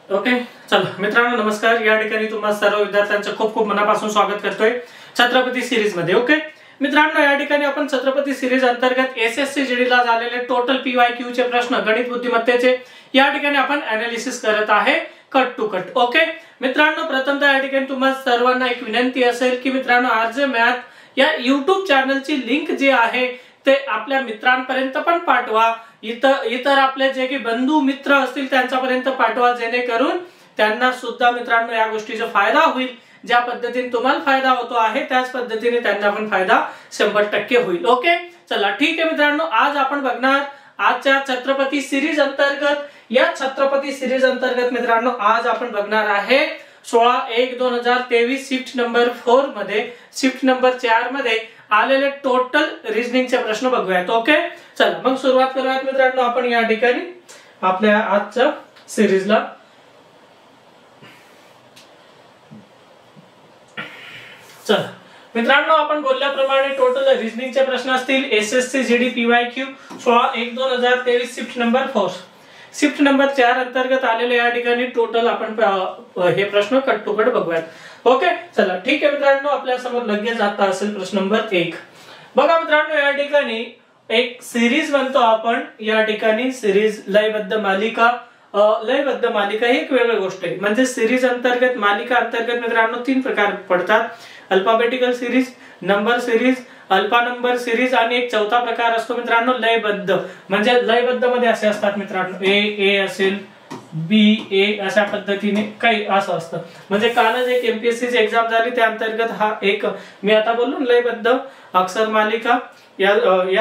Okay, चला मित्रांनो नमस्कार. या ठिकाणी तुम्हा सर्व विद्यार्थ्यांचं खूप खूप मनापासून स्वागत करतोय छत्रपती सिरीज मध्ये. ओके मित्रांनो, या ठिकाणी आपण छत्रपती सिरीज अंतर्गत एसएससी जीडी ला झालेले टोटल पीवायक्यू चे प्रश्न गणित बुद्धिमत्तेचे या ठिकाणी आपण अनालिसिस करत आहे कट टू कट. ओके मित्रांनो, प्रथमतः या ठिकाणी तुम्हा सर्वांना एक विनंती असेल की मित्रांनो आरजे मॅथ या YouTube चॅनलची लिंक जी आहे ते आपल्या मित्रांपर्यंत पण पाठवा. इतर आपले जे की बंधू मित्र असतील त्यांच्यापर्यंत पाठवा, जेणेकरून त्यांना सुद्धा मित्रांनो या गोष्टीचा फायदा होईल. ज्या पद्धतीने तुम्हाला फायदा होतो आहे त्याच पद्धतीने त्यांना पण फायदा 100% होईल. ओके चला ठीक आहे मित्रांनो, आज आपण बघणार आजच्या छत्रपती सिरीज अंतर्गत. या छत्रपती सिरीज अंतर्गत मित्रांनो आज आपण बघणार आहे 16/1/2023 शिफ्ट नंबर 4 मध्ये शिफ्ट नंबर 4 मध्ये आलेले टोटल रिजनिंगचे प्रश्न बघूयात. ओके चला मग सुरुवात करूयात मित्रांनो आपण या ठिकाणी आपल्या आजच्या सिरीजला. चला मित्रांनो, आपण बोलल्याप्रमाणे टोटल रिजनिंगचे प्रश्न असतील SSC GD PYQ 16/1/2023 shift number 4 shift number 4 अंतर्गत आलेले या ठिकाणी टोटल आपण हे प्रश्न कट टू कट बघूयात. ओके चला ठीक आहे मित्रांनो, आपल्या समोर लगेच आता असेल प्रश्न नंबर 1. बघा मित्रांनो, या ठिकाणी एक सिरीज म्हणतो आपण. या ठिकाणी सिरीज लयबद्ध मालिका. लयबद्ध मालिका ही एक वेगळी गोष्ट आहे. म्हणजे सिरीज अंतर्गत मालिका अंतर्गत मित्रांनो 3 प्रकार पडतात. Alphabetical series, number series, alpha number series आणि एक चौथा प्रकार असतो मित्रांनो लयबद्ध. म्हणजे लयबद्ध मध्ये असे असतात मित्रांनो ए असेल, बी ए अशा पद्धतीने काही असं असतं. म्हणजे कालच एक एमपीएससी ची एक्झाम झाली त्या अंतर्गत हा एक मी आता बोललो लयबद्ध अक्षर मालिका या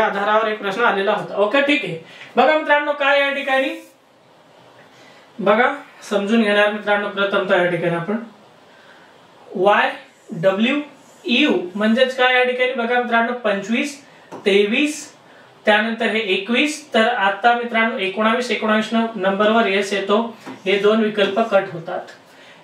आधारावर एक प्रश्न आलेला होता. ओके ठीक आहे. बघा मित्रांनो काय या ठिकाणी बघा समजून घेणार मित्रांनो. प्रथमतः या ठिकाणी आपण YWU म्हणजेच काय या ठिकाणी बघा मित्रांनो 25, 23 त्यानंतर हे 21. तर आता मित्रांनो 19 नंबरवर यस येतो. हे 2 विकल्प कट होतात.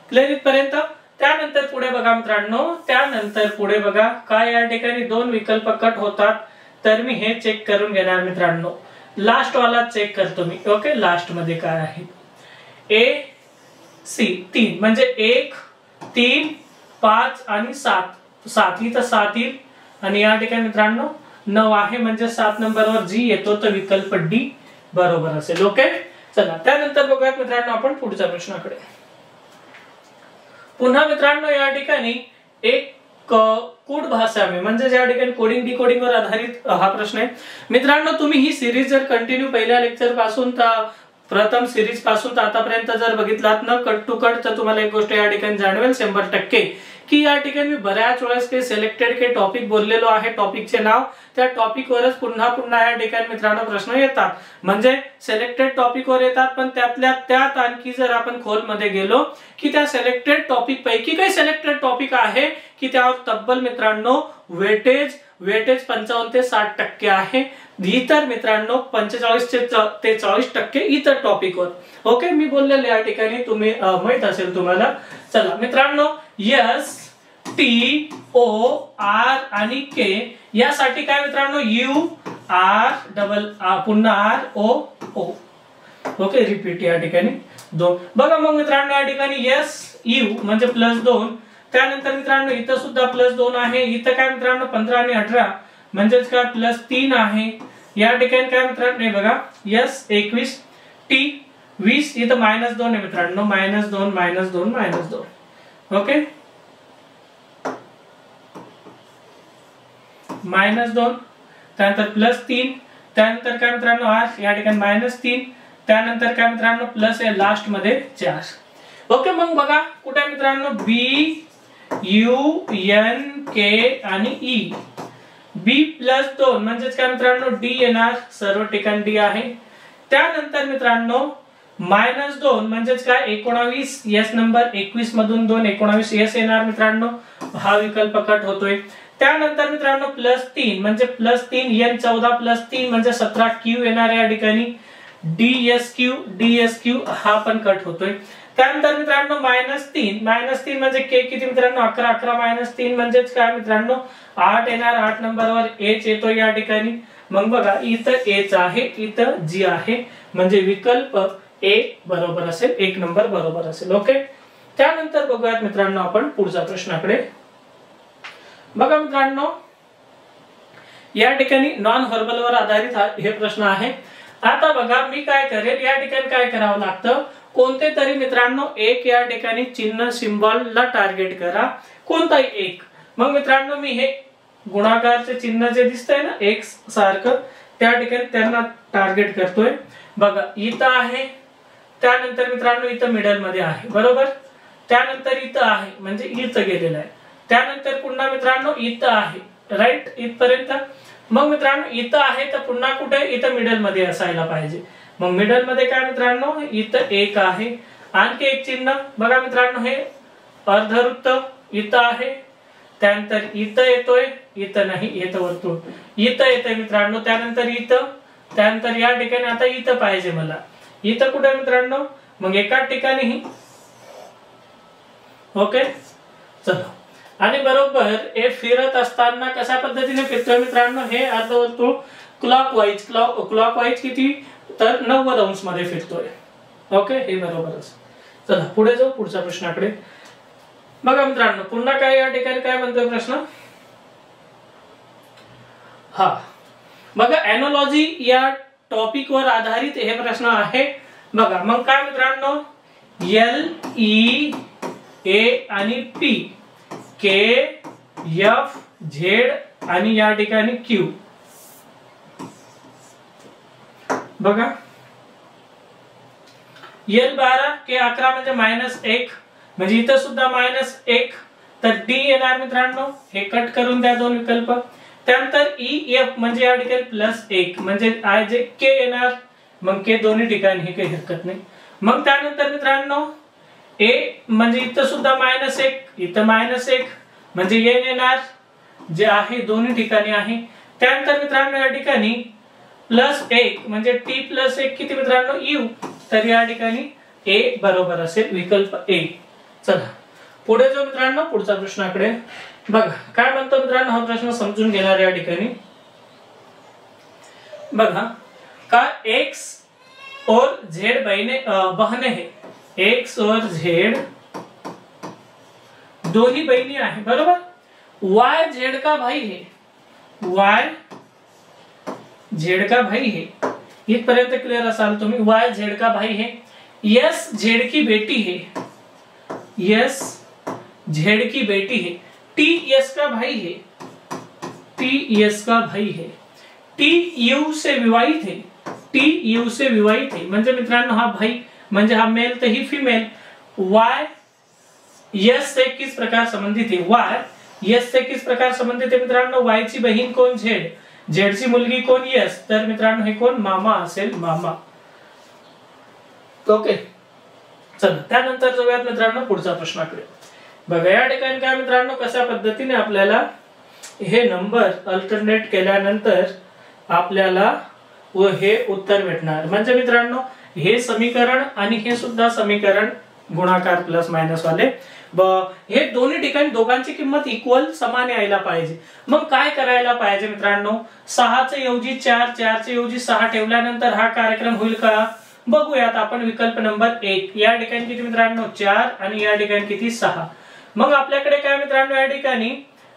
क्लिअर इथपर्यंत. त्यानंतर पुढे बघा मित्रांनो, त्यानंतर पुढे बघा काय या ठिकाणी 2 विकल्प कट होतात. तर मी हे चेक करून घेणार मित्रांनो. लास्ट वाला चेक करतो मी. ओके लास्ट मध्ये काय आहे AC 3 म्हणजे 1, 3, 5 आणि 7 इथं 7 येईल. आणि या ठिकाणी मित्रांनो 9 आहे म्हणजे 7 नंबरवर जी येतो तर विकल्प डी बरोबर असेल. ओके चला त्यानंतर बघूयात मित्रांनो आपण पुढच्या प्रश्नाकडे. पुन्हा मित्रांनो या ठिकाणी एक कोड भाषा में म्हणजे ज्या ठिकाणी कोडिंग डिकोडिंग वर आधारित हा प्रश्न आहे मित्रांनो. तुम्ही ही सिरीज जर कंटिन्यू पहिल्या लेक्चर पासून तर प्रथम सिरीज पासून तर आतापर्यंत जर बघितलात ना कट टू कट, तर तुम्हाला एक गोष्ट या ठिकाणी जाणवेल 100% की या ठिकाणी मी बऱ्याच वेळेस काही सिलेक्टेड काही टॉपिक बोललेलो आहे. टॉपिकचे नाव त्या टॉपिक वरच पुन्हा या ठिकाणी मित्रांनो प्रश्न येतात. म्हणजे सिलेक्टेड टॉपिक वर येतात, पण त्यात आणखी जर आपण खोल मध्ये गेलो की त्या सिलेक्टेड टॉपिक पैकी काही सिलेक्टेड टॉपिक आहे की त्यावर तब्बल मित्रांनो वेटेज 55 ते 60% आहे. इतर मित्रांनो 45 ते 40% इतर टॉपिक वर. ओके मी बोललेले या ठिकाणी तुम्ही माहित असेल तुम्हाला. चला मित्रांनो STOR आणि K यासाठी काय मित्रांनो UR पुन्हा ROO. ओके रिपीट या ठिकाणी 2. बघा मग मित्रांनो या ठिकाणी SU म्हणजे +2. त्यानंतर मित्रांनो इथं सुद्धा +2 आहे. इथं काय मित्रांनो 15 आणि 18 म्हणजेच काय +3 आहे. या ठिकाणी काय मित्रांनो बघा S21 T20 इथं -2 आहे मित्रांनो. -2. ओके -2 त्यानंतर +3 त्यानंतर काय मित्रांनो R या ठिकाणी -3 त्यानंतर काय मित्रांनो प्लस आहे लास्ट मध्ये 4. ओके मग बघा कुठे मित्रांनो BUNK आणि E. B+2 म्हणजेच काय मित्रांनो D येणार. सर्व ठिकाणी D आहे. त्यानंतर मित्रांनो -2 म्हणजेच काय 19 S नंबर 21 मधून 2 19 S येणार मित्रांनो. हा विकल्प कट होतोय. त्यानंतर मित्रांनो +3 म्हणजे +3 N 14 +3 म्हणजे 17 Q येणार या ठिकाणी. DSQ हा पण कट होतोय. त्यानंतर मित्रांनो -3 म्हणजे K किती मित्रांनो 11 -3 म्हणजेच काय मित्रांनो 8 येणार. 8 नंबरवर H येतो या ठिकाणी. मग बघा इथं H आहे, इथं G आहे. म्हणजे विकल्प ए बरोबर असेल, 1 नंबर बरोबर असेल. ओके. त्यानंतर बघूयात मित्रांनो आपण पुढच्या प्रश्नाकडे. बघा मित्रांनो, या ठिकाणी नॉन व्हर्बल वर आधारित हे प्रश्न आहे. आता बघा मी काय करेल, या ठिकाणी काय करावं लागतं, कोणते तरी मित्रांनो एक या ठिकाणी चिन्ह सिंबॉलला टार्गेट करा, कोणताही एक. मग मित्रांनो मी हे गुणाकारचे चिन्ह जे दिसतंय ना एक सारखं, त्या ठिकाणी त्यांना टार्गेट करतोय. बघा इथं आहे, त्यानंतर मित्रांनो इथं मिडल मध्ये आहे बरोबर, त्यानंतर इथं आहे म्हणजे इथं गेलेलं आहे, त्यानंतर पुन्हा मित्रांनो इथं आहे राईट इथपर्यंत. मग मित्रांनो इथं आहे तर पुन्हा कुठे, इथं मिडल मध्ये असायला पाहिजे. मग मिडल मध्ये काय मित्रांनो, इथं एक आहे, आणखी एक चिन्ह. बघा मित्रांनो हे अर्धवृत्त इथं आहे, त्यानंतर इथं येतोय, इथं नाही येतं वर्तुळ, इथं येतंय मित्रांनो, त्यानंतर इथं, त्यानंतर या ठिकाणी आता इथं पाहिजे मला, इथं कुठे मित्रांनो, मग एकाच ठिकाणी. ओके चला. आणि बरोबर हे फिरत असताना कशा पद्धतीने फिरतोय मित्रांनो, हे अर्धवर्तुळ क्लॉकवाईज किती तर 90 अंश मध्ये फिरतोय. ओके हे बरोबरच. चला पुढे जाऊ पुढच्या प्रश्नाकडे. बघा मित्रांनो पुन्हा काय या ठिकाणी काय म्हणतोय प्रश्न, हा बघा एनोलॉजी या टॉपिक वर आधारित हे प्रश्न आहे. बघा मग काय मित्रांनो, एल ई ए आणि पी, के एफ झेड आणि या ठिकाणी क्यू. बघा एल 12 के 11 म्हणजे -1, म्हणजे इथं सुद्धा -1, तर डी येणार मित्रांनो, हे कट करून द्या दोन विकल्प. त्यानंतर ई एफ म्हणजे या ठिकाणी +1 म्हणजे आय जे के येणार, मग के दोन्ही ठिकाणी हे काही हरकत नाही. मग त्यानंतर मित्रांनो ए म्हणजे इथं सुद्धा -1, इथं -1 म्हणजे एन येणार, जे आहे दोन्ही ठिकाणी आहे. त्यानंतर मित्रांनो या ठिकाणी +1 म्हणजे टी +1 किती मित्रांनो यू, तर या ठिकाणी ए बरोबर असेल, विकल्प ए. चला पुढे जो मित्रांनो पुढच्या प्रश्नाकडे. बघा काय म्हणतो मित्रांनो, हा प्रश्न समजून घेणार या ठिकाणी. बघा का एक्स और झेड बहने है, एक्स और झेड दो ही बहनी आहे बरोबर. वाय झेड का भाई है, वाय झेड का भाई है, इथपर्यंत क्लियर असाल तुम्ही. वाय झेड का भाई है, यस झेड की बेटी है, यस झेड की बेटी है, टी यस का भाई है, टी यस का भाई है, टी यू से विवाहित है, टी यू से विवाहित है म्हणजे मित्रांनो हा भाई म्हणजे हा मेल तर ही फिमेल. वाय यस से किस प्रकार संबंधित है, वाय यस से किस प्रकार संबंधित है मित्रांनो, वाय ची बहीण कोण झेड, झेड ची मुलगी कोण यस, तर मित्रांनो हे कोण मामा असेल, मामा. ओके चला त्यानंतर जाऊयात मित्रांनो पुढच्या प्रश्नाकडे. बघा या ठिकाणी काय मित्रांनो कशा पद्धतीने आपल्याला हे नंबर अल्टरनेट केल्यानंतर आपल्याला व हे उत्तर भेटणार. म्हणजे मित्रांनो हे समीकरण आणि हे सुद्धा समीकरण गुणाकार प्लस मायनस वाले, हे दोन्ही ठिकाणी दोघांची किंमत इक्वल समान यायला पाहिजे. मग काय करायला पाहिजे मित्रांनो, 6 चे ऐवजी 4, 4 चे ऐवजी 6 ठेवल्यानंतर हा कार्यक्रम होईल का बघूयात आपण. विकल्प नंबर 1 या ठिकाणी किती मित्रांनो 4 आणि या ठिकाणी किती 6. मग आपल्याकडे काय मित्रांनो या ठिकाणी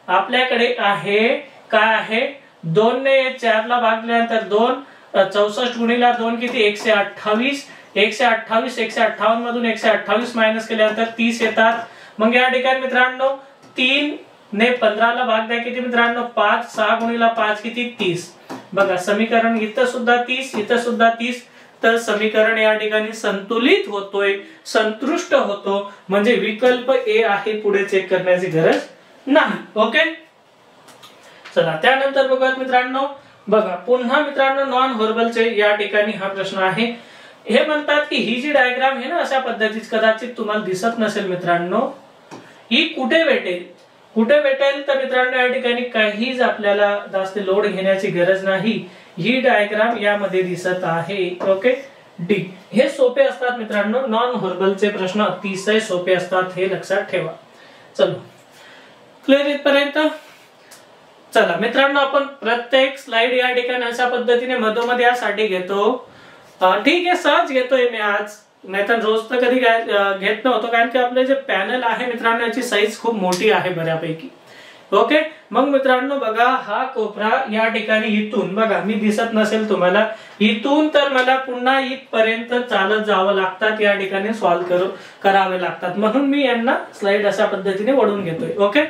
आपल्याकडे आहे काय आहे, 2 ने 4 ला भागल्यानंतर 2, 64 गुणिले 2 किती 128, 128 मधून 128 मायनस केल्यानंतर 30 येतात. मग या ठिकाणी मित्रांनो 3 ने 15 ला भाग द्या किती मित्रांनो 5, 6 गुणिले 5 किती 30. बघा समीकरण इथं सुद्धा 30, इथं सुद्धा 30, तर समीकरण या ठिकाणी संतुलित होतोय, संतुष्ट होतो, म्हणजे विकल्प ए आहे, पुढे चेक करण्याची गरज नाही. ओके चला त्यानंतर बघूयात मित्रांनो. बघा पुन्हा मित्रांनो नॉन व्हर्बलचे या ठिकाणी हा प्रश्न आहे. हे म्हणतात की ही जी डायग्राम आहे ना अशा पद्धतीची कदाचित तुम्हाला दिसत नसेल मित्रांनो, ही कुठे भेटेल, कुठे भेटेल तर मित्रांनो या ठिकाणी काहीच आपल्याला जास्त लोड घेण्याची गरज नाही. ही डायग्राम यामध्ये दिसत आहे. Okay D. हे सोपे असतात मित्रांनो, नॉन व्हर्बलचे प्रश्न अतिशय सोपे असतात, हे लक्षात ठेवा. चलो क्लिअर इथपर्यंत. चला मित्रांनो आपण प्रत्येक स्लाइड या ठिकाणी अशा पद्धतीने मधोमध यासाठी घेतो ठीक आहे, सहज घेतोय मी आज, नाहीतर रोज तर कधी घेत नव्हतो, कारण की आपले जे पॅनल आहे मित्रांनो याची साईज खूप मोठी आहे बऱ्यापैकी. ओके, मग मित्रांनो बघा हा कोपरा या ठिकाणी इथून बघा, मी दिसत नसेल तुम्हाला, इथून तर मला पुन्हा इथपर्यंत चालत जावं लागतात, या ठिकाणी सॉल्व्ह करावे लागतात, म्हणून मी यांना स्लाइड अशा पद्धतीने वळून घेतोय. ओके,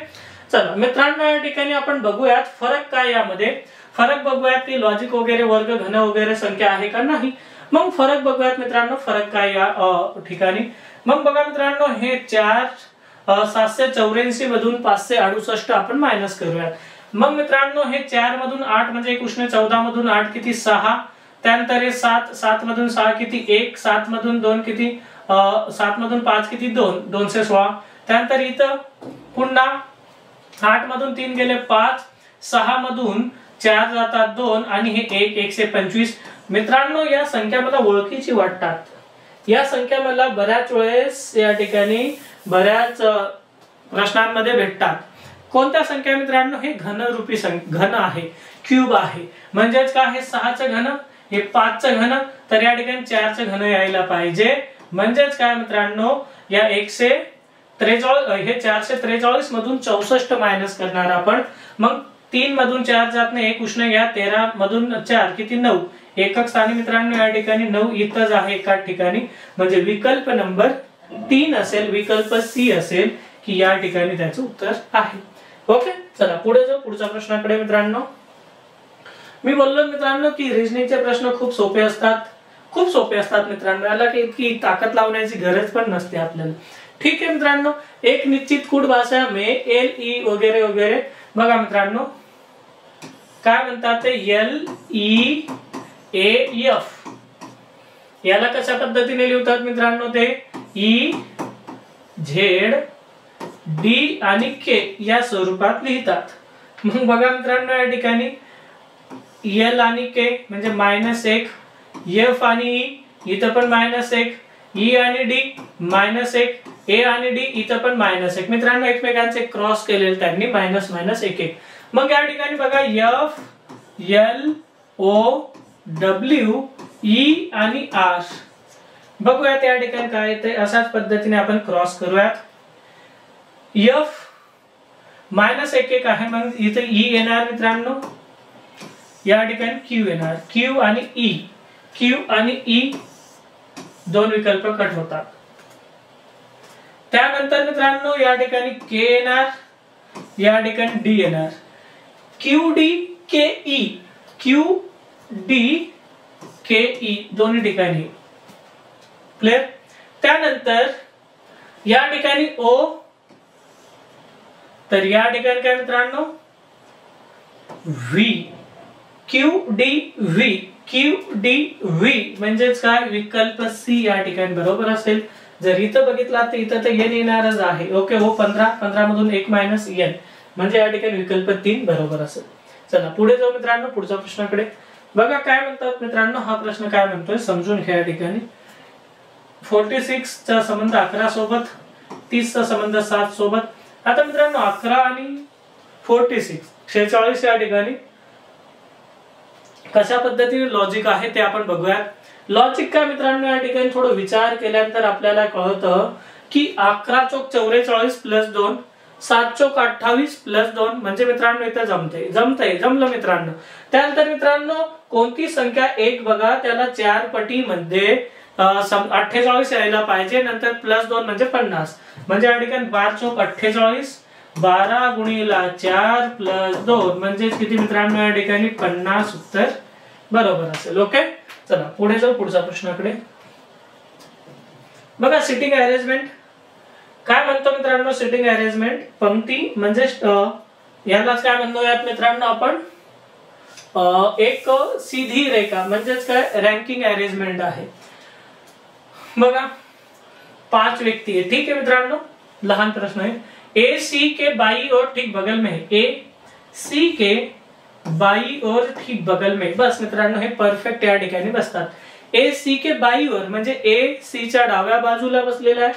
चला मित्रांनो या ठिकाणी आपण बघूयात फरक काय, यामध्ये फरक बघूयात की लॉजिक वगैरे वर्ग घन वगैरे संख्या आहे का नाही. मग फरक बघूयात मित्रांनो, फरक काय या ठिकाणी. मग बघा मित्रांनो, हे 784 मधून 568 आपण मायनस करूयात. मग मित्रांनो हे 4 मधून 8 म्हणजे 1 14 मधून 8 किती 6, त्यानंतर हे 7 मधून 6 किती 1, 7 मधून 2 किती 7 मधून 5 किती 2, 216. त्यानंतर इथं पुन्हा 8 मधून 3 गेले 5, 6 मधून 4 जातात 2 आणि हे 1, 125. मित्रांनो या संख्या मला ओळखीची वाटतात, या संख्या मला बऱ्याच वेळेस या ठिकाणी बऱ्याच प्रश्नांमध्ये भेटतात. कोणत्या संख्या मित्रांनो, हे घनरूपी घन आहे, क्यूब आहे, म्हणजेच काय, हे 6चं घन, हे 5चं घन, तर या ठिकाणी 4चं घन यायला पाहिजे. म्हणजेच काय मित्रांनो, या 143 हे 443 मधून 64 मायनस करणार आपण. मग 3 मधून 4 जात नाही, 1 उष्ण घ्या, 13 मधून 4 किती 9, एकक स्थानी मित्रांनो या ठिकाणी 9 इथंच आहे एकाच ठिकाणी, म्हणजे विकल्प नंबर 3 असेल, विकल्प सी असेल की या ठिकाणी त्याचं उत्तर आहे. ओके, चला पुढे जाऊ पुढच्या प्रश्नाकडे. मित्रांनो मी बोललो मित्रांनो की रिजनिंगचे प्रश्न खूप सोपे असतात, खूप सोपे असतात मित्रांनो, याला की इतकी ताकद लावण्याची गरज पण नसते आपल्याला. ठीक आहे मित्रांनो, एक निश्चित कूट भाषा में एल ई वगैरे वगैरे. बघा मित्रांनो काय म्हणतात ते, एल ई ए एफ, याला कशा पद्धतीने लिहितात मित्रांनो, ते ई झेड डी आणि के या स्वरूपात लिहितात. मग बघा मित्रांनो या ठिकाणी एल आणि के म्हणजे -1, एफ आणि ई इथं पण -1, ई आणि डी -1, ए आणि डी इथं पण -1. मित्रांनो एकमेकांचे क्रॉस केलेले त्यांनी -1. मग या ठिकाणी बघा F L O W E आणि आर, बघूयात या ठिकाणी काय येते. अशाच पद्धतीने आपण क्रॉस करूयात. एफ -1 आहे, मग इथे ई येणार मित्रांनो, या ठिकाणी क्यू येणार, क्यू आणि ई, क्यू आणि ई दोन विकल्प कट होतात. त्यानंतर मित्रांनो या ठिकाणी के येणार, या ठिकाणी डी येणार, क्यू डी के ई, क्यू डी के ई दोन्ही ठिकाणी क्लियर. त्यानंतर या ठिकाणी ओ, तर या ठिकाणी काय मित्रांनो V, Q D V, Q D V म्हणजेच काय, विकल्प सी या ठिकाणी बरोबर असेल. जर इथं बघितला तर इथं तर एन येणारच आहे. ओके, हो 15 मधून 1 मायनस एन म्हणजे या ठिकाणी विकल्प 3 बरोबर असेल. चला पुढे जाऊ मित्रांनो पुढच्या प्रश्नाकडे. बघा काय म्हणतात मित्रांनो, हा प्रश्न काय म्हणतोय समजून घ्या. या ठिकाणी 46 चा संबंध 11 सोबत, 30 चा संबंध 7 सोबत. आता मित्रांनो 11 आणि 46 46 या ठिकाणी कशा पद्धतीने लॉजिक आहे ते आपण बघूयात. लॉजिक काय मित्रांनो, या ठिकाणी थोडं विचार केल्यानंतर आपल्याला कळतं की 11 चौक 44 प्लस 2, 7 चौक 28 प्लस 2 म्हणजे मित्रांनो इथं जमतंय मित्रांनो. त्यानंतर मित्रांनो कोणती संख्या एक बघा, त्याला 4 पटीमध्ये 48 यायला पाहिजे, नंतर प्लस 2 म्हणजे 50, म्हणजे या ठिकाणी 12 चौक 48, 12 गुणिला 4 प्लस 2 म्हणजे किती मित्रांनो, या ठिकाणी 50 उत्तर बरोबर असेल. ओके, चला पुढे जाऊ पुढच्या प्रश्नाकडे. बघा सिटिंग अरेंजमेंट काय म्हणतो मित्रांनो, सिटिंग अरेंजमेंट पंक्ती म्हणजे यालाच काय म्हणतो यात मित्रांनो आपण, एक सीधी रेखा म्हणजेच काय रँकिंग अरेंजमेंट आहे. बघा 5 व्यक्ती है, ठीक है मित्रांनो, लहान प्रश्न है. ए सी के बाई और ठीक बगल में है, ए सी के बाई और ठीक बगल में, बस मित्रांनो हे परफेक्ट या ठिकाणी बसतात. ए सी के बाई और म्हणजे ए सी च्या डाव्या बाजूला बसलेला आहे,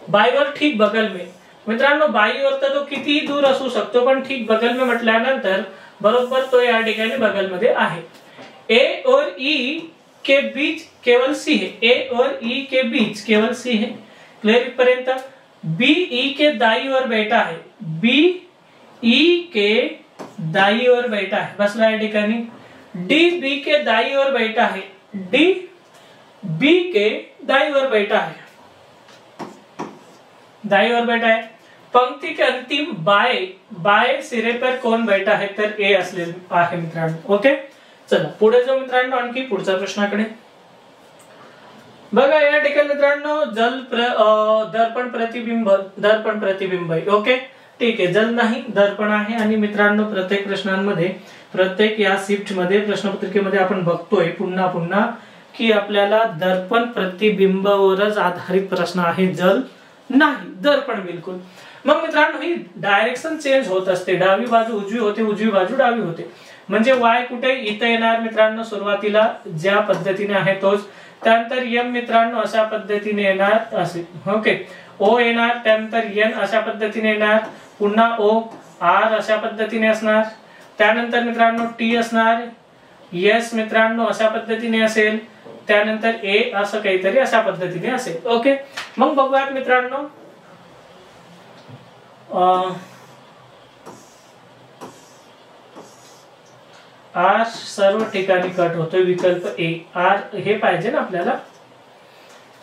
बाई और ठीक बगल में. मित्रांनो बाई और तर तो कितीही दूर असू शकतो, पण ठीक बगल में म्हटल्यानंतर बरोबर तो या ठिकाणी बगल मध्ये आहे. ए और ई के बीच केवल सी है, ए और ई के बीच केवल सी है, क्लियर इथपर्यंत। बी ई के दाई और बैठा है, बी ई के दाई और बैठा है, बसला या ठिकाणी। डी बी के दाई और बैठा है, डी बी के दाई और बैठा है, दाई और बैठा है। पंक्ति के अंतिम बाय सिरे पर कोण बैठा है, तर ए असले आहे मित्रांनो। ओके, चला पुढे जाऊ मित्रांनो आणखी पुढच्या प्रश्नाकडे। बघा या ठिकाणी मित्रांनो दर्पण प्रतिबिंब आहे। ओके, ठीक आहे, जल नाही दर्पण आहे। आणि मित्रांनो प्रत्येक प्रश्नांमध्ये, प्रत्येक या शिफ्ट मध्ये प्रश्नपत्रिकेमध्ये आपण बघतोय पुन्हा पुन्हा की आपल्याला दर्पण प्रतिबिंबावरच आधारित प्रश्न आहे, जल नाही, दर्पण बिलकुल। मग मित्रांनो ही डायरेक्शन चेंज होत असते, डावी बाजू उजवी होते, उजवी बाजू डावी होते। म्हणजे वाय कुठे इथे येणार मित्रांनो, सुरुवातीला ज्या पद्धतीने आहे तोच। त्यानंतर एम मित्रांनो अशा पद्धतीने येणार असे, ओके, ओ येणार, त्यानंतर एन अशा पद्धतीने येणार, पुन्हा ओ, आर अशा पद्धतीने असणार, त्यानंतर मित्रांनो टी असणार, एस मित्रांनो अशा पद्धतीने असेल, त्यानंतर ए असं काहीतरी अशा पद्धतीने असेल। ओके, मग बघूयात मित्रांनो आर सर्व ठिकाणी कट होतोय, विकल्प ए, आर हे पाहिजे ना आपल्याला।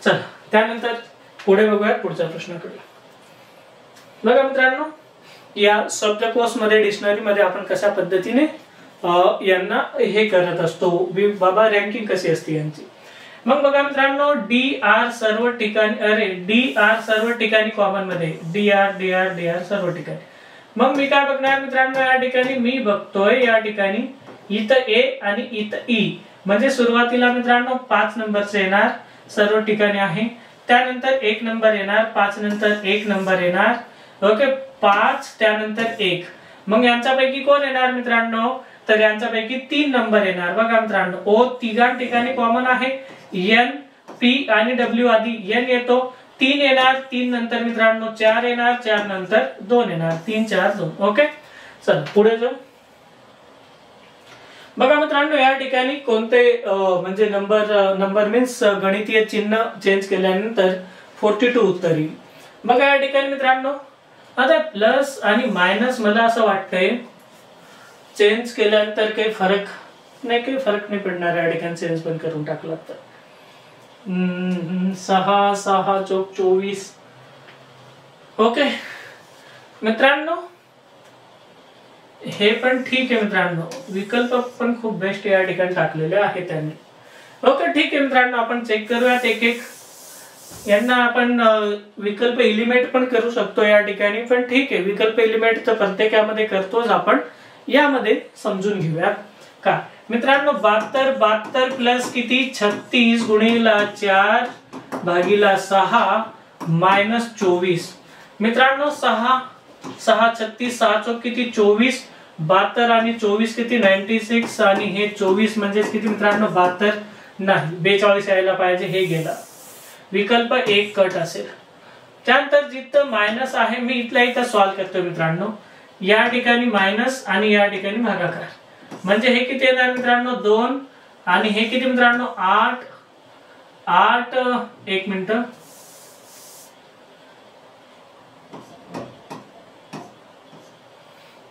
चला त्यानंतर पुढे बघूया पुढच्या प्रश्नाकडे। बघा मित्रांनो या शब्दकोश मध्ये, डिक्शनरी मध्ये आपण कशा पद्धतीने यांना हे करत असतो, बाबा रँकिंग कशी असते यांची। मग बघा मित्रांनो डी आर सर्व ठिकाणी, अरे डी आर सर्व ठिकाणी कॉमन मध्ये, D R D R D R सर्व ठिकाणी। मग मी काय बघणार मित्रांनो या ठिकाणी, मी बघतोय या ठिकाणी इथं ए आणि इथं ई, म्हणजे सुरुवातीला मित्रांनो 5 नंबरचे येणार, सर्व ठिकाणी आहे। त्यानंतर 1 नंबर येणार, 5 नंतर 1 नंबर येणार, ओके, 5 त्यानंतर 1। मग यांच्यापैकी कोण येणार मित्रांनो, तर यांच्यापैकी 3 नंबर येणार। बघा मित्रांनो ओ तिघा ठिकाणी कॉमन आहे, एन पी आणि डब्ल्यू आधी एन येतो, 3 येणार, 3 नंतर मित्रांनो 4 येणार, 4 नंतर 2 येणार, 3 4 2। ओके, चला पुढे जाऊ। बघा मित्रांनो या ठिकाणी कोणते म्हणजे नंबर मीन्स गणितीय चिन्ह चेंज केल्यानंतर 42 उत्तर येईल। बघा या ठिकाणी मित्रांनो आता प्लस आणि मायनस मला असं वाटतंय चेंज केल्यानंतर काही फरक नाही पडणार, या ठिकाणी चेंज पण करून टाकला तर 6 6 चौक 24। ओके मित्रांनो हे पण ठीक आहे मित्रांनो, विकल्प पण खूप बेस्ट या ठिकाणी टाकलेले आहे त्यांनी। ओके ठीक आहे मित्रांनो, आपण चेक करूयात एक एक यांना। आपण विकल्प एलिमेंट पण करू शकतो या ठिकाणी, पण ठीक आहे विकल्प एलिमेंट तर प्रत्येकामध्ये करतोच आपण, यामध्ये समजून घेऊयात का मित्रांनो। 72 प्लस किती 36 गुणिला 4 भागिला 6 मायनस 24। मित्रांनो 6 6 36 6 चौक किती 24, 72 आणि 24 किती 96, आणि हे 24 म्हणजे किती मित्रांनो 72 नाही, 42 यायला पाहिजे, हे गेला, विकल्प 1 कट असेल। त्यानंतर जिथं मायनस आहे मी इथल्या इथं सॉल्व करतो मित्रांनो, या ठिकाणी मायनस आणि या ठिकाणी भागाकार, म्हणजे हे किती येणार मित्रांनो 2 आणि हे किती मित्रांनो 8 8 1 मिनिट,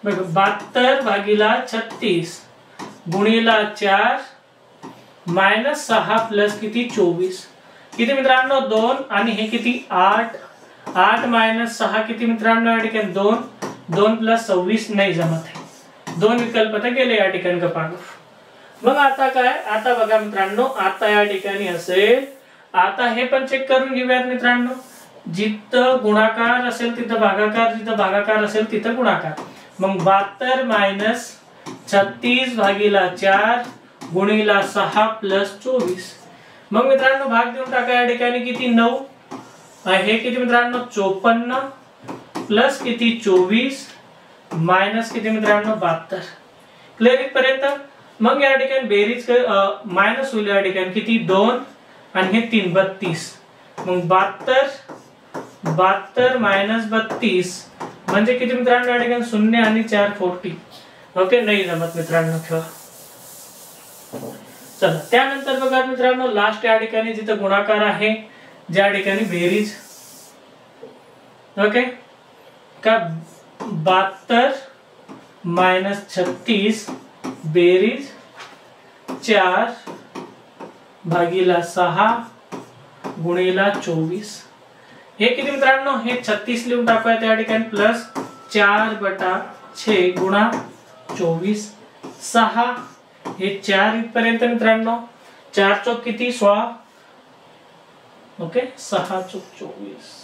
बघा 72 भागिला 36 गुणिला 4 मायनस 6 प्लस किती 24, किती मित्रांनो 2 आणि हे किती 8 8 मायनस 6 किती मित्रांनो या ठिकाणी 2 2 प्लस 26 नाही जमत आहे, 2 विकल्प तर गेले या ठिकाणी गपागप। मग आता काय, आता बघा मित्रांनो आता या ठिकाणी असेल, आता हे पण चेक करून घेऊयात मित्रांनो, जिथं गुणाकार असेल तिथं भागाकार, जिथं भागाकार असेल तिथं गुणाकार। मग 72 मायनस 36 भागिला 4 गुणिला 6 प्लस 24। मग मित्रांनो भाग देऊन टाका, या ठिकाणी किती 9, हे किती मित्रांनो 54 प्लस किती 24 मायनस किती मित्रांनो 72, क्लिअर इथपर्यंत। मग या ठिकाणी बेरीज मायनस होईल, या ठिकाणी किती 2 आणि हे 3 32, मग 72 मायनस 32 म्हणजे किती मित्रांनो या ठिकाणी 0 आणि 4 40। ओके नाही जमत मित्रांनो, ठेवा चला त्यानंतर बघा मित्रांनो लास्ट या ठिकाणी जिथे गुणाकार आहे, ज्या ठिकाणी बेरीज, ओके का 72 - 36 बेरीज 4 भागीला 6 गुणीला 24. हे किती मित्रांनो, हे 36 लिहून टाकूया त्या ठिकाणी, प्लस 4/6 गुणा 24 6, हे 4 इथपर्यंत मित्रांनो, 4 चौक किती 16, ओके 6 चौक 24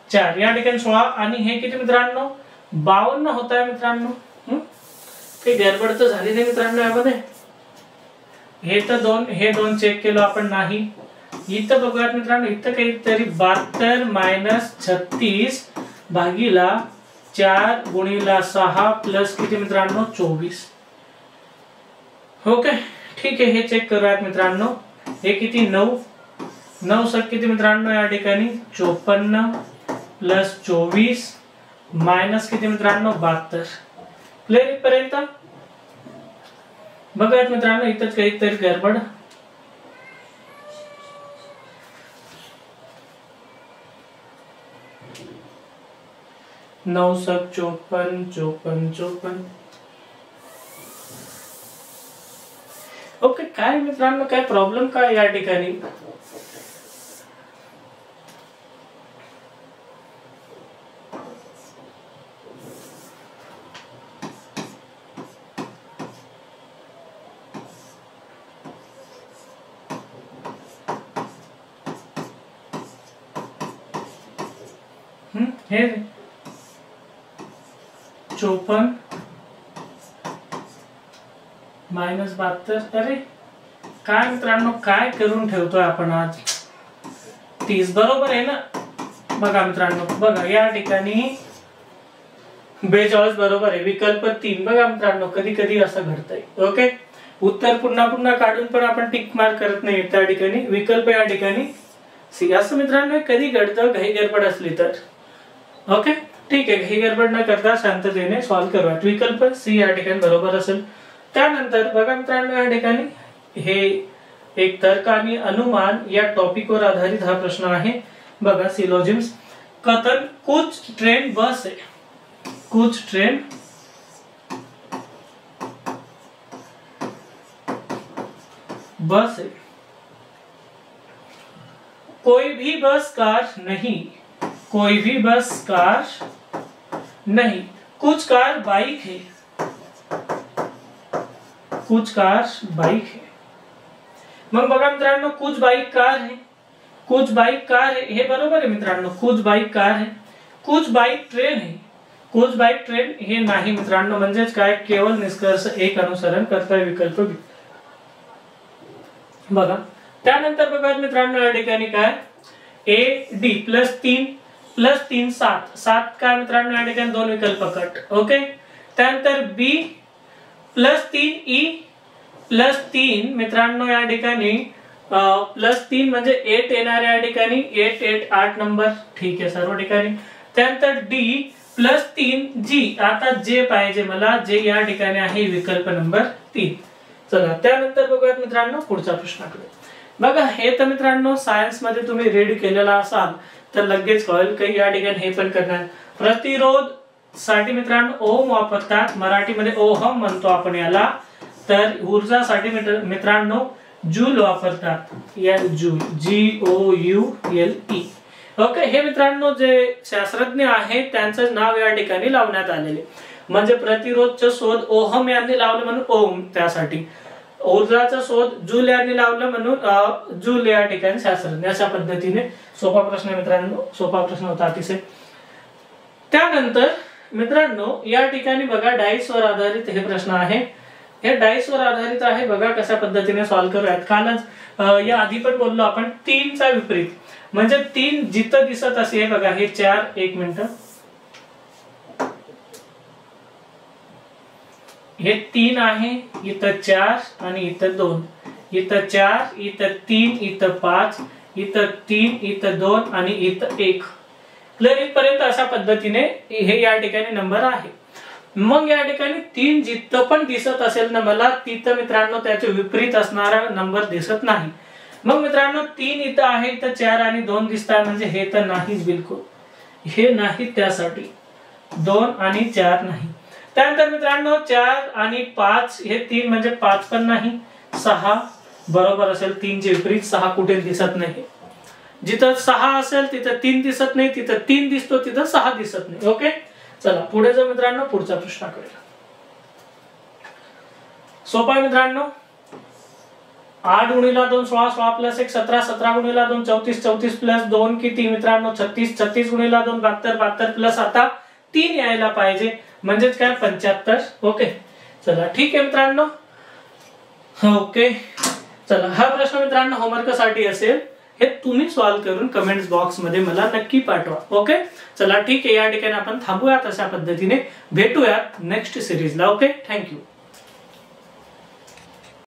4 या ठिकाणी 16 आणि हे किती मित्रांनो 52 होत आहे मित्रांनो. काही गडबड तर झाली नाही मित्रांनो यामध्ये. हे दोन चेक केलं आपण नाही. इथं बघूयात मित्रांनो, इथं काहीतरी 72 - 36 भागीला 4 गुणीला 6 प्लस किती मित्रांनो 24. ओके ठीक आहे, हे चेक करूयात मित्रांनो. हे किती 9 सक किती मित्रांनो या ठिकाणी 54 प्लस 24 मायनस किती मित्रांनो 72. क्लिअर इथपर्यंत. बघूयात मित्रांनो इथंच काहीतरी गडबड. नऊ सक 54. ओके काय मित्रांनो, काय प्रॉब्लेम काय या ठिकाणी. हे 54 - 72. अरे काय मित्रांनो, काय करून ठेवतोय आपण आज. 30 बरोबर आहे ना. बघा मित्रांनो, बघा या ठिकाणी 42 बरोबर आहे. विकल्प 3. बघा मित्रांनो, कधी कधी असं घडतंय. ओके उत्तर पुन्हा काढून पण आपण टिक मार्क करत नाही त्या ठिकाणी. विकल्प या ठिकाणी सी. असं मित्रांनो कधी घडतं घाई गडबड असली तर. ओके ठीक आहे, घाई गडबड न करता शांततेने सॉल्व्ह करूया. विकल्प सी या ठिकाणी बरोबर असेल. त्यानंतर बघा मित्रांनो या ठिकाणी हे एक तर्क आणि अनुमान या टॉपिकवर आधारित हा प्रश्न आहे. बघा सिलोजिम्स. कथन कुछ ट्रेन बस है, कुछ ट्रेन बस है, कोई भी बस कार नहीं, कोई भी बस कार नहीं, कुछ कार बाइक है, कुछ कार बाइक है. मग बघा मित्रांनो कुछ बाइक कार है, कुछ बाइक कार है हे बरोबर आहे मित्रांनो. कुछ बाइक कार है, कुछ बाइक ट्रेन है, कुछ बाइक ट्रेन हे नाही मित्रांनो. म्हणजेच काय, केवळ निष्कर्ष एक अनुसरण करताय. विकल्प बी. बघा त्यानंतर बघा मित्रांनो या ठिकाणी काय ए डी +3 +3 7 काय मित्रांनो या ठिकाणी 2 विकल्प कट. ओके त्यानंतर बी +3 ई +3 मित्रांनो या ठिकाणी +3 म्हणजे 8 येणार या ठिकाणी. 8 नंबर ठीक आहे सर्व ठिकाणी. त्यानंतर डी +3 जी. आता जे पाहिजे मला, जे या ठिकाणी आहे विकल्प नंबर 3. चला त्यानंतर बघूयात मित्रांनो पुढचा प्रश्नाकडे. बघा हे तर मित्रांनो सायन्स मध्ये तुम्ही रेडी केलेला असाल तर लगेच कळेल. काही या ठिकाणी हे पण करणार. प्रतिरोध साठी मित्रांनो ओम वापरतात. मराठीमध्ये ओहम म्हणतो आपण याला. तर ऊर्जासाठी मित्रांनो जूल वापरतात. Joule JOULE. ओके हे मित्रांनो जे शास्त्रज्ञ आहेत त्यांचं नाव या ठिकाणी लावण्यात आलेले. म्हणजे प्रतिरोधचा शोध ओहम यांनी लावलं म्हणून ओम त्यासाठी. ऊर्जाचा शोध जूल यांनी लावलं म्हणून जूल या ठिकाणी शास्त्रज्ञ. अशा पद्धतीने सोपा प्रश्न मित्रांनो, सोपा प्रश्न होता अतिशय. त्यानंतर मित्रांनो या ठिकाणी बघा डाईस वर आधारित हे प्रश्न आहे. हे डाईस वर आधारित आहे. बघा कशा पद्धतीने सॉल्व्ह करूयात. कालच या आधी पण बोललो आपण 3 चा विपरीत. म्हणजे 3 जिथं दिसत असे बघा हे 4. 1 मिनिट. हे 3 आहे, इथं 4 आणि इथं 2. इथं 4, इथं 3, इथं 5, इथं 3, इथं 2 आणि इथं 1. क्लिअर इथपर्यंत अशा पद्धतीने हे या ठिकाणी नंबर आहे. मग या ठिकाणी 3 जिथं पण दिसत असेल ना मला, तिथं मित्रांनो त्याचे विपरीत असणारा नंबर दिसत नाही. मग मित्रांनो 3 इथं आहे, तर 4 आणि 2 दिसतात, म्हणजे हे तर नाहीच बिलकुल, हे नाही, त्यासाठी 2 आणि 4 नाही. त्यानंतर मित्रांनो 4 आणि 5 हे 3 म्हणजे 5 पण नाही, 6 बरोबर असेल, 3 चे विपरीत 6 कुठे दिसत नाही. जिथं 6 असेल तिथं 3 दिसत नाही, तिथं 3 दिसतो तिथं 6 दिसत नाही. ओके, चला पुढे जाऊ मित्रांनो पुढच्या प्रश्नाकडे. सोपा आहे मित्रांनो. 8 गुणिला 2 16, 16 प्लस 1 17, 17 गुणिला 2 34, 34 प्लस 2 किती मित्रांनो 36, 36 गुणिला 2 72, 72 प्लस आता 3 यायला पाहिजे, म्हणजेच काय 75. ओके, चला ठीक आहे मित्रांनो. ओके, चला हा प्रश्न मित्रांनो होमवर्क साठी असेल, हे तुम्ही सॉल्व्ह करून कमेंट्स बॉक्स मध्ये मला नक्की पाठवा. ओके, चला ठीक आहे, या ठिकाणी आपण थांबूयात. अशा पद्धतीने भेटूयात नेक्स्ट सिरीजला. Okay, thank you.